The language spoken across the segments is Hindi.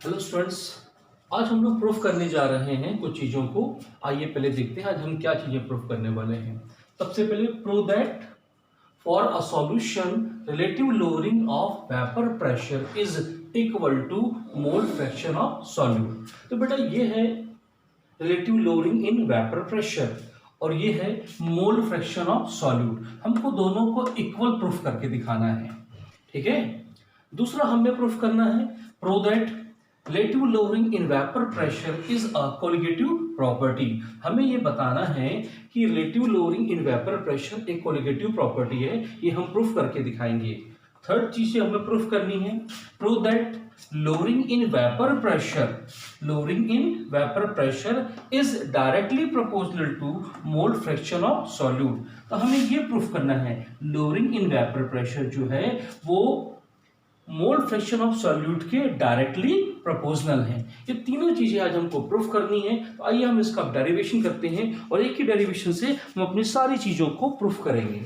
हेलो स्टूडेंट्स, आज हम लोग प्रूफ करने जा रहे हैं कुछ चीज़ों को। आइए पहले देखते हैं आज हम क्या चीज़ें प्रूफ करने वाले हैं। सबसे पहले prove that for a solution relative lowering of vapour pressure is equal to mole fraction of solute. तो बेटा ये है relative lowering in vapour pressure और ये है मोल फ्रैक्शन ऑफ सॉल्यूट। हमको दोनों को इक्वल प्रूफ करके दिखाना है, ठीक है। दूसरा हमें प्रूफ करना है prove that relative lowering in vapour pressure is a colligative property. हमें ये बताना है कि relative lowering in vapour pressure एक कोलिगेटिव प्रॉपर्टी है, ये हम प्रूफ करके दिखाएंगे। थर्ड चीज हमें प्रूफ करनी है prove that lowering in vapour pressure is directly proportional to mole fraction of solute. तो हमें ये प्रूफ करना है लोअरिंग इन वेपर प्रेशर जो है वो मोल फ्रैक्शन ऑफ सॉल्यूट के डायरेक्टली प्रोपोर्शनल है। ये तीनों चीजें आज हमको प्रूफ करनी है। तो आइए हम इसका डेरिवेशन करते हैं और एक ही डेरिवेशन से हम अपनी सारी चीजों को प्रूफ करेंगे।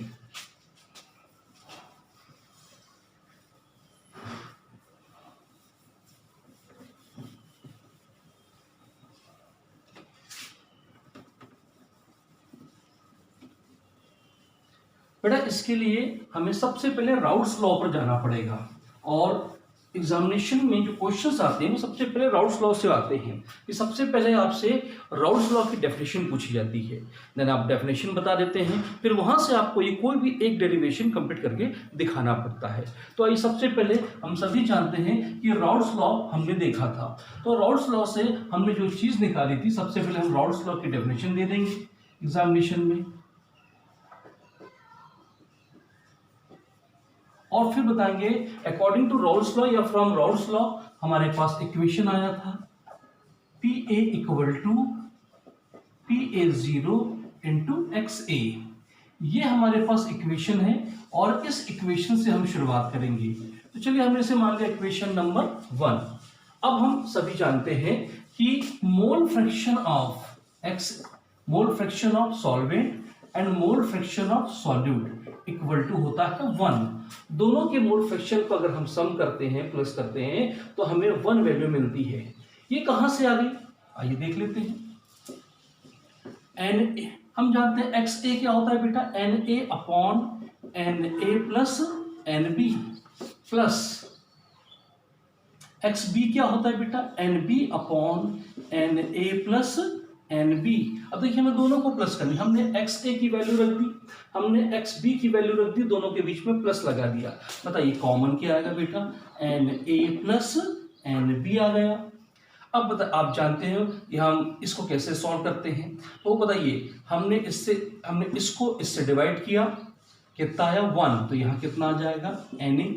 बेटा इसके लिए हमें सबसे पहले राउल्स लॉ पर जाना पड़ेगा और एग्जामिनेशन में जो क्वेश्चंस आते हैं वो सबसे पहले राउल्स लॉ से आते हैं। कि सबसे पहले आपसे राउल्स लॉ की डेफिनेशन पूछी जाती है, देन आप डेफिनेशन बता देते हैं, फिर वहां से आपको ये कोई भी एक डेरिवेशन कंप्लीट करके दिखाना पड़ता है। तो आइए सबसे पहले हम सभी जानते हैं कि राउल्स लॉ हमने देखा था। तो राउल्स लॉ से हमने जो चीज निकाली थी, सबसे पहले हम राउल्स लॉ की डेफिनेशन दे देंगे एग्जामिनेशन में और फिर बताएंगे अकॉर्डिंग टू राउल्स लॉ या फ्रॉम राउल्स लॉ हमारे पास इक्वेशन आया था P A equal to PA0 into XA। ये हमारे पास इक्वेशन है और इस इक्वेशन से हम शुरुआत करेंगे। तो चलिए हमने इसे मान लिया इक्वेशन नंबर 1। अब हम सभी जानते हैं कि mole fraction of solvent and mole fraction of solute equal to होता है 1। दोनों के मोल फ्रैक्शन को अगर हम सम करते हैं, प्लस करते हैं, तो हमें 1 वैल्यू मिलती है। ये कहां से आ गई, आइए देख लेते हैं। Na हम जानते हैं XA क्या होता है बेटा, Na upon Na plus NB plus XB क्या होता है बेटा, NB upon Na plus NB। अब देखिए हमें दोनों को प्लस करनी, हमने XA की वैल्यू रख दी, हमने XB की वैल्यू रख दी, दोनों के बीच में प्लस लगा दिया। बताइए कॉमन क्या आएगा बेटा, Na प्लस NB आ गया। अब आप जानते हैं कि हम इसको कैसे सॉल्व करते हैं। तो बताइए हमने इसको इससे डिवाइड किया, कितना आया 1, तो यहाँ कितना आ जाएगा Na।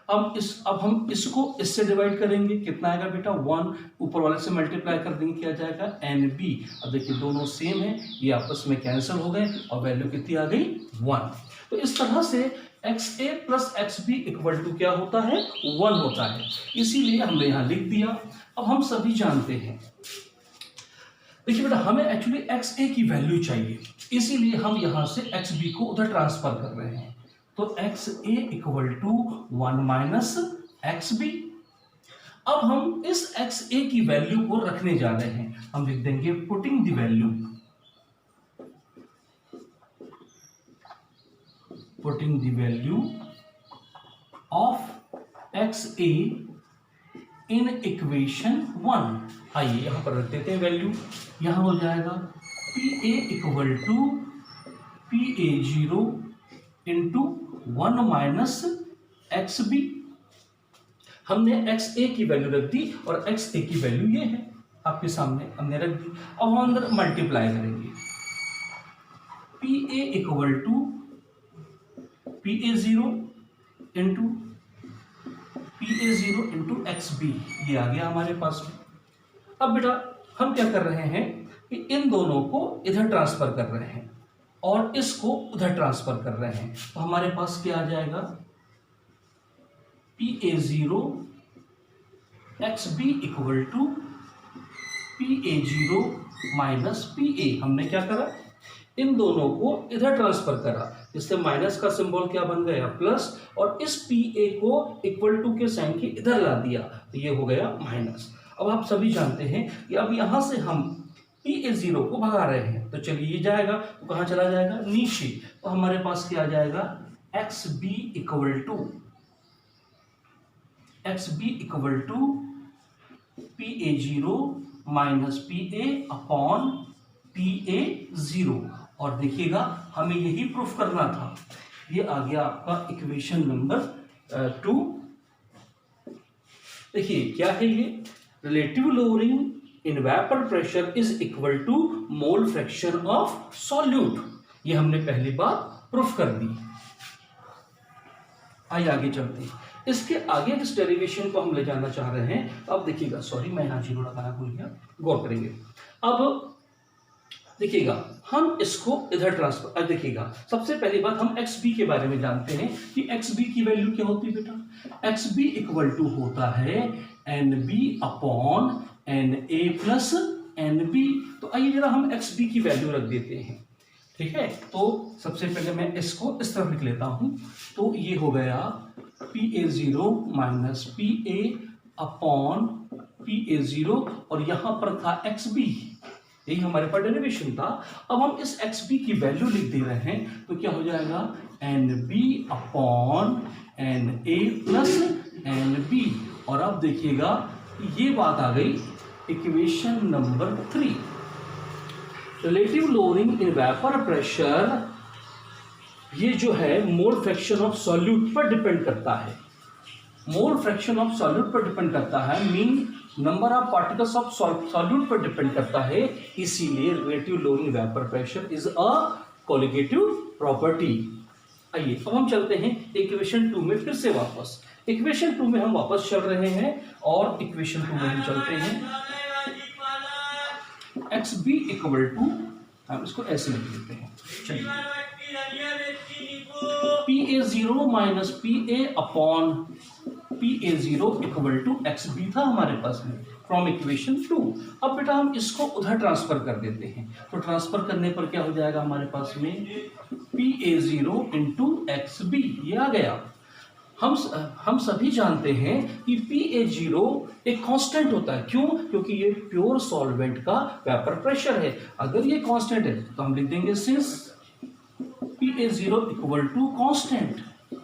अब हम इसको इससे डिवाइड करेंगे, कितना आएगा बेटा 1, ऊपर वाले से मल्टीप्लाई कर देंगे, क्या जाएगा NB। अब देखिए दोनों सेम है, ये आपस में कैंसिल हो गए और वैल्यू कितनी आ गई 1। तो इस तरह से XA plus XB equal to क्या होता है 1 होता है, इसीलिए हमने यहां लिख दिया। अब हम सभी जानते हैं, देखिए बेटा हमें एक्चुअली XA की वैल्यू चाहिए, इसीलिए हम यहां से XB को उधर ट्रांसफर कर रहे हैं। तो XA equal to 1 minus XB। अब हम इस XA की वैल्यू को रखने जा रहे हैं, हम लिख देंगे putting the value of XA in equation 1। आइए यहां पर रख देते हैं वैल्यू, यहां हो जाएगा PA equal to PA0 into 1 minus XB। हमने XA की वैल्यू रख दी और XA की वैल्यू ये है आपके सामने हमने रख दी। अब हम अंदर मल्टीप्लाई करेंगे, PA equal to PA0 into XB, ये आ गया हमारे पास में। अब बेटा हम क्या कर रहे हैं कि इन दोनों को इधर ट्रांसफर कर रहे हैं और इसको उधर ट्रांसफर कर रहे हैं। तो हमारे पास क्या आ जाएगा PA0 XB equal to PA0 minus PA। हमने क्या करा, इन दोनों को इधर ट्रांसफर करा, इससे माइनस का सिंबल क्या बन गया प्लस, और इस PA को इक्वल टू के साइन के इधर ला दिया तो ये हो गया माइनस। अब आप सभी जानते हैं कि अब यहां से हम PA0 को भगा रहे हैं, तो चलिए ये जाएगा तो कहां चला जाएगा नीचे, तो हमारे पास क्या आ जाएगा XB equal to PA0 minus PA upon PA0। और देखिएगा हमें यही प्रूफ करना था। ये आ गया आपका इक्वेशन नंबर 2। देखिए क्या है ये, relative lowering in vapour pressure is equal to mole fraction of solute. ये हमने पहली बार प्रूफ कर दी। आइए आगे चलते हैं। इसके आगे जिस डेरिवेशन को हम ले जाना चाह रहे हैं, अब देखिएगा, सॉरी मैं यहाँ जीरो लगाना भूल गया, गौर करेंगे। अब देखिएगा हम इसको इधर ट्रांसफर, अब देखिएगा सबसे पहली बात हम XB के बारे में जानते हैं कि XB की वैल्यू क्या होती है बेटा, XB इक्वल टू होता है NB upon NA plus NB। तो आइए जरा हम XB की वैल्यू रख देते हैं, ठीक है। तो सबसे पहले मैं इसको इस तरफ लिख लेता हूं, तो ये हो गया PA0 minus PA upon PA0, और यहां पर था XB, यही हमारे पास डेरिवेशन था। अब हम इस XB की वैल्यू लिख दे रहे हैं, तो क्या हो जाएगा NB upon NA plus NB। और अब देखिएगा ये बात आ गई equation number 3। Relative lowering in vapour pressure, ये जो है मोल फ्रैक्शन ऑफ सॉल्यूट पर डिपेंड करता है, मोल फ्रैक्शन ऑफ सॉल्यूट पर डिपेंड करता है, mean number of particles of solute पर डिपेंड करता है। इसीलिए relative lowering vapour pressure is a colligative property. आइए अब हम चलते हैं इक्वेशन 2 में फिर से वापस। इक्वेशन 2 में हम वापस चल रहे हैं और इक्वेशन 2 में हम चलते हैं XB इक्वल टू, हम इसको ऐसे लिख लेते हैं, चलिए PA0 minus PA upon PA0 equal to XB था हमारे पास में फ्रॉम इक्वेशन 2। अब बेटा हम इसको उधर ट्रांसफर कर देते हैं, तो ट्रांसफर करने पर क्या हो जाएगा हमारे पास में PA0 इंटू XB, ये आ गया। हम सभी जानते हैं कि PA0 एक कांस्टेंट होता है, क्यों, क्योंकि ये प्योर सॉल्वेंट का वेपर प्रेशर है। अगर ये कांस्टेंट है तो हम लिख देंगे since PA0 equal to constant,